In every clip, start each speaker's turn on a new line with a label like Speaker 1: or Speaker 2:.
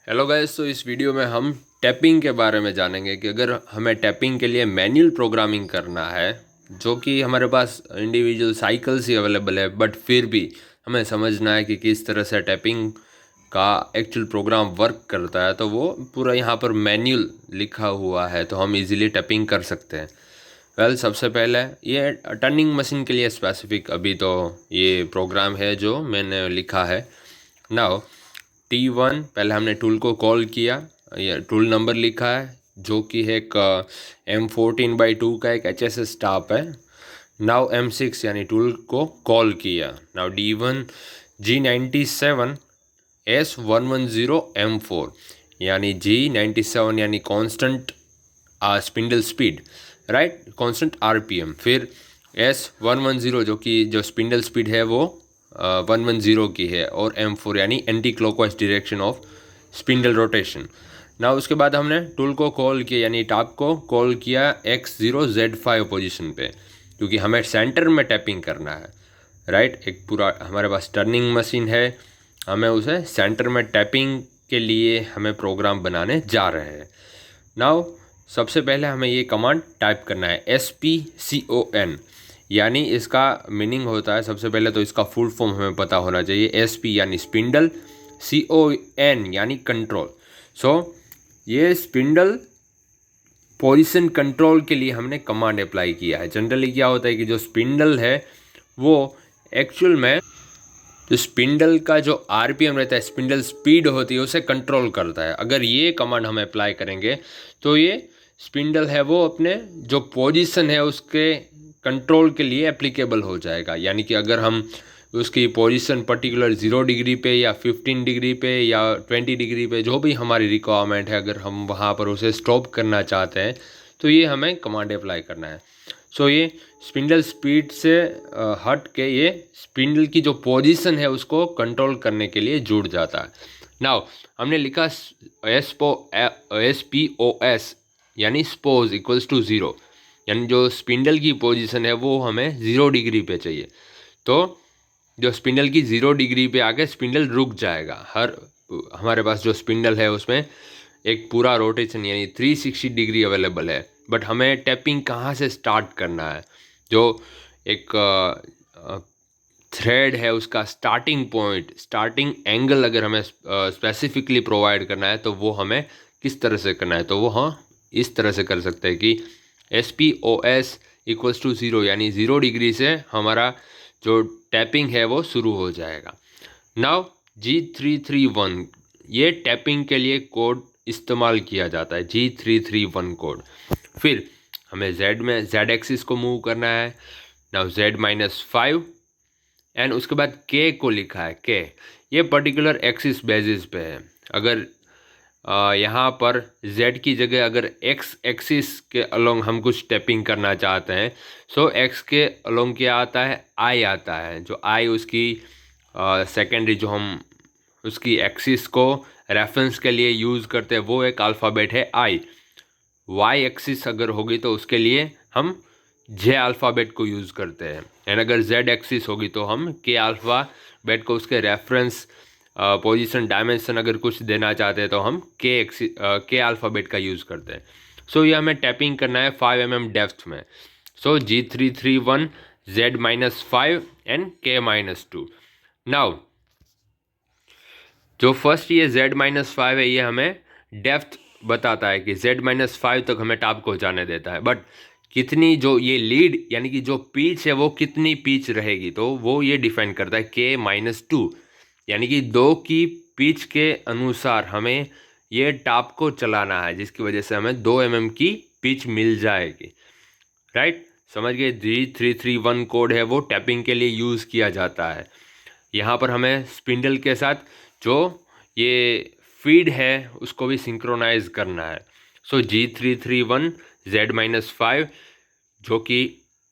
Speaker 1: Hello guys. तो इस video में हम टैपिंग के बारे में जानेंगे कि अगर हमें टैपिंग के लिए मैनुअल प्रोग्रामिंग करना है, जो कि हमारे पास इंडिविजुअल साइकिल्स ही अवेलेबल है, बट फिर भी हमें समझना है कि किस तरह से टैपिंग का एक्चुअल प्रोग्राम वर्क करता है, तो वो पूरा यहाँ पर मैनुअल लिखा हुआ है, तो हम इजीली टैपिंग कर सकते हैं। सबसे पहले ये टर्निंग मशीन के लिए स्पेसिफिक अभी तो ये प्रोग्राम है जो मैंने लिखा है। नाउ T1 पहले हमने टूल को कॉल किया, ये टूल नंबर लिखा है जो कि है एक M14/2 का एक HSS स्टाफ है। नाउ M6 यानी टूल को कॉल किया। Now D1 G97 S110 M4 यानी G97 यानी constant spindle speed, right, constant RPM। फिर S110 जो कि जो स्पिंडल स्पीड है वो 110 की है, और M4 यानी anti clockwise direction of spindle rotation. ना उसके बाद हमने टूल को कॉल किया यानी टैप को कॉल किया X0Z5 पोजीशन पे, क्योंकि हमें सेंटर में टैपिंग करना है, राइट। एक पूरा हमारे पास टर्निंग मशीन है, हमें उसे सेंटर में टैपिंग के लिए हमें प्रोग्राम बनाने जा रहे हैं। नाउ सबसे पहले हमें ये कमांड टाइप करना है SPCON, यानी इसका मीनिंग होता है, सबसे पहले तो इसका फुल फॉर्म हमें पता होना चाहिए। SP यानी स्पिंडल, CON यानी कंट्रोल। सो ये स्पिंडल पोजीशन कंट्रोल के लिए हमने कमांड अप्लाई किया है। जनरली क्या होता है कि जो स्पिंडल है वो एक्चुअल में जो स्पिंडल का जो RPM रहता है, स्पिंडल स्पीड होती है, उसे कंट्रोल करता है। अगर ये कमांड हम अप्लाई करेंगे तो ये स्पिंडल है वो अपने जो पोजीशन है उसके कंट्रोल के लिए एप्लीकेबल हो जाएगा। यानी कि अगर हम उसकी पोजीशन पर्टिकुलर 0 डिग्री पे या 15 डिग्री पे या 20 डिग्री पे, जो भी हमारी रिक्वायरमेंट है, अगर हम वहाँ पर उसे स्टॉप करना चाहते हैं तो ये हमें कमांड अप्लाई करना है। सो ये स्पिंडल स्पीड से हट के ये स्पिंडल की जो पोजीशन है उसको कंट्रोल करने के लिए जुड़ जाता है। नाउ हमने लिखा SPOS यानी स्पोज इक्वल्स टू 0, यानी जो स्पिंडल की पोजीशन है वो हमें 0 डिग्री पे चाहिए। तो जो स्पिंडल की 0 डिग्री पे आके स्पिंडल रुक जाएगा। हमारे पास जो स्पिंडल है उसमें एक पूरा रोटेशन यानी 360 डिग्री अवेलेबल है, बट हमें टैपिंग कहाँ से स्टार्ट करना है, जो एक थ्रेड है उसका स्टार्टिंग पॉइंट, स्टार्टिंग एंगल अगर हमें स्पेसिफिकली प्रोवाइड करना है तो वो हमें किस तरह से करना है, तो वो हाँ इस तरह से कर सकते हैं कि SPOS इक्वल्स टू 0 यानी 0 डिग्री से हमारा जो टैपिंग है वो शुरू हो जाएगा। नाउ G331 ये टैपिंग के लिए कोड इस्तेमाल किया जाता है, G331 कोड। फिर हमें Z एक्सिस को मूव करना है। नाउ Z-5 एंड उसके बाद K को लिखा है K, ये पर्टिकुलर एक्सिस बेसिस पे है। अगर यहाँ पर Z की जगह अगर X एक्सिस के अलोंग हम कुछ टैपिंग करना चाहते हैं, सो X के अलोंग क्या आता है, I आता है। जो I उसकी सेकेंडरी जो हम उसकी एक्सिस को रेफरेंस के लिए यूज़ करते हैं वो एक अल्फ़ाबेट है I। Y एक्सिस अगर होगी तो उसके लिए हम J अल्फ़ाबेट को यूज़ करते हैं, एंड अगर Z एक्सिस होगी तो हम K अल्फ़ाबेट को उसके रेफरेंस पोजीशन डायमेंशन अगर कुछ देना चाहते हैं तो हम K अल्फ़ाबेट का यूज़ करते हैं। सो ये हमें टैपिंग करना है 5 mm डेप्थ में। सो G331 Z-5 and K-2। Now जो फर्स्ट ये Z-5 है ये हमें डेप्थ बताता है कि Z-5 तक हमें टैप को जाने देता है, बट कितनी जो ये लीड यानी कि जो पीच है वो कितनी पीच रहेगी तो वो ये डिफाइन करता है K-2, यानी कि 2 की पिच के अनुसार हमें ये टैप को चलाना है, जिसकी वजह से हमें 2 mm की पिच मिल जाएगी, राइट। समझ गए। G331 कोड है वो टैपिंग के लिए यूज़ किया जाता है। यहाँ पर हमें स्पिंडल के साथ जो ये फीड है उसको भी सिंक्रोनाइज करना है। सो G331 Z-5 जो कि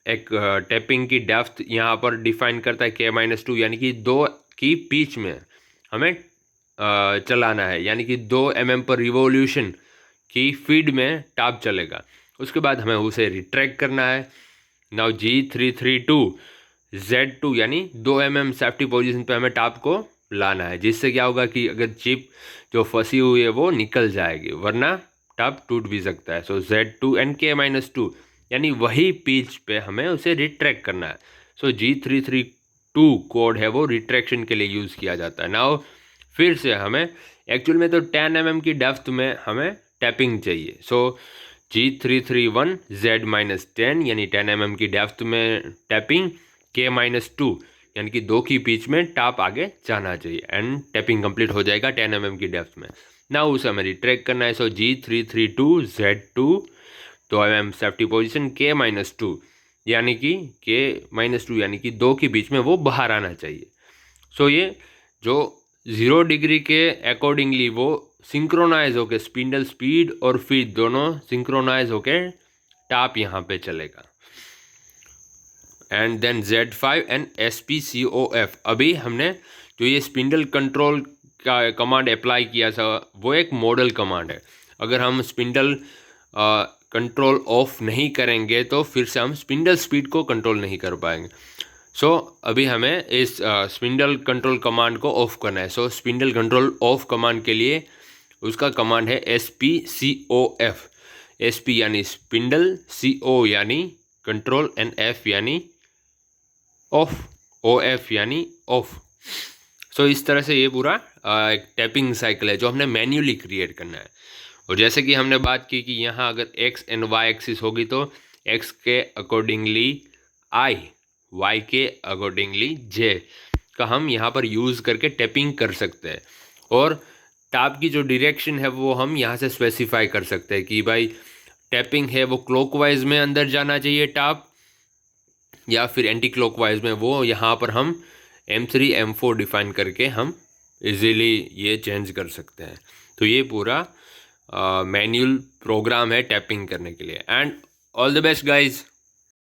Speaker 1: एक टैपिंग की डेप्थ यहाँ पर डिफाइन करता है K-2, यानी कि 2 की पिच में हमें चलाना है, यानी कि 2 mm पर रिवोल्यूशन की फीड में टैप चलेगा। उसके बाद हमें उसे रिट्रैक्ट करना है। नाउ G332 Z2 यानी 2 mm सेफ्टी पोजीशन पे हमें टैप को लाना है, जिससे क्या होगा कि अगर चिप जो फंसी हुई है वो निकल जाएगी, वरना टब टूट भी सकता है। सो Z2 and K-2 यानी वही पिच पे हमें उसे रिट्रैक्ट करना है। सो G332 कोड है वो रिट्रैक्शन के लिए यूज़ किया जाता है। नाउ फिर से हमें एक्चुअल में तो 10 mm की डेप्थ में हमें टैपिंग चाहिए। सो G331 Z-10 यानी 10 mm की डेप्थ में टैपिंग, K-2 यानी कि 2 की पिच में टाप आगे जाना चाहिए एंड टैपिंग कंप्लीट हो जाएगा 10 mm की डेप्थ में। ना उसे हमें रिट्रैक्ट करना है। सो G332 Z2 तो MM सेफ्टी पोजीशन K-2 यानी कि K-2 यानी कि 2 की बीच में वो बाहर आना चाहिए। सो ये जो 0 डिग्री के अकॉर्डिंगली वो सिंक्रोनाइज होके स्पिंडल स्पीड और फीड दोनों सिंक्रोनाइज होके टाप यहाँ पे चलेगा। And then Z5 and SPCOF। अभी हमने जो ये स्पिंडल कंट्रोल का कमांड अप्लाई किया था वो एक मॉडल कमांड है। अगर हम स्पिंडल कंट्रोल ऑफ नहीं करेंगे तो फिर से हम स्पिंडल स्पीड को कंट्रोल नहीं कर पाएंगे। सो अभी हमें इस स्पिंडल कंट्रोल कमांड को ऑफ करना है। सो स्पिंडल कंट्रोल ऑफ कमांड के लिए उसका कमांड है SPCOF। SP यानी स्पिंडल, CO यानी कंट्रोल एंड F यानी ऑफ, OF यानी ऑफ। सो इस तरह से ये पूरा एक टैपिंग साइकिल है जो हमने मैन्युअली क्रिएट करना है। और जैसे कि हमने बात की कि यहाँ अगर X एंड Y एक्सिस होगी तो X के अकॉर्डिंगली I, Y के अकॉर्डिंगली J का हम यहाँ पर यूज़ करके टैपिंग कर सकते हैं। और टाप की जो डायरेक्शन है वो हम यहाँ से स्पेसिफाई कर सकते हैं कि भाई टैपिंग है वो क्लॉकवाइज में अंदर जाना चाहिए टाप, या फिर एंटी क्लॉकवाइज में। वो यहाँ पर हम M3 M4 डिफाइन करके हम इजीली ये चेंज कर सकते हैं। तो ये पूरा मैनुअल प्रोग्राम है टैपिंग करने के लिए। And all the best guys.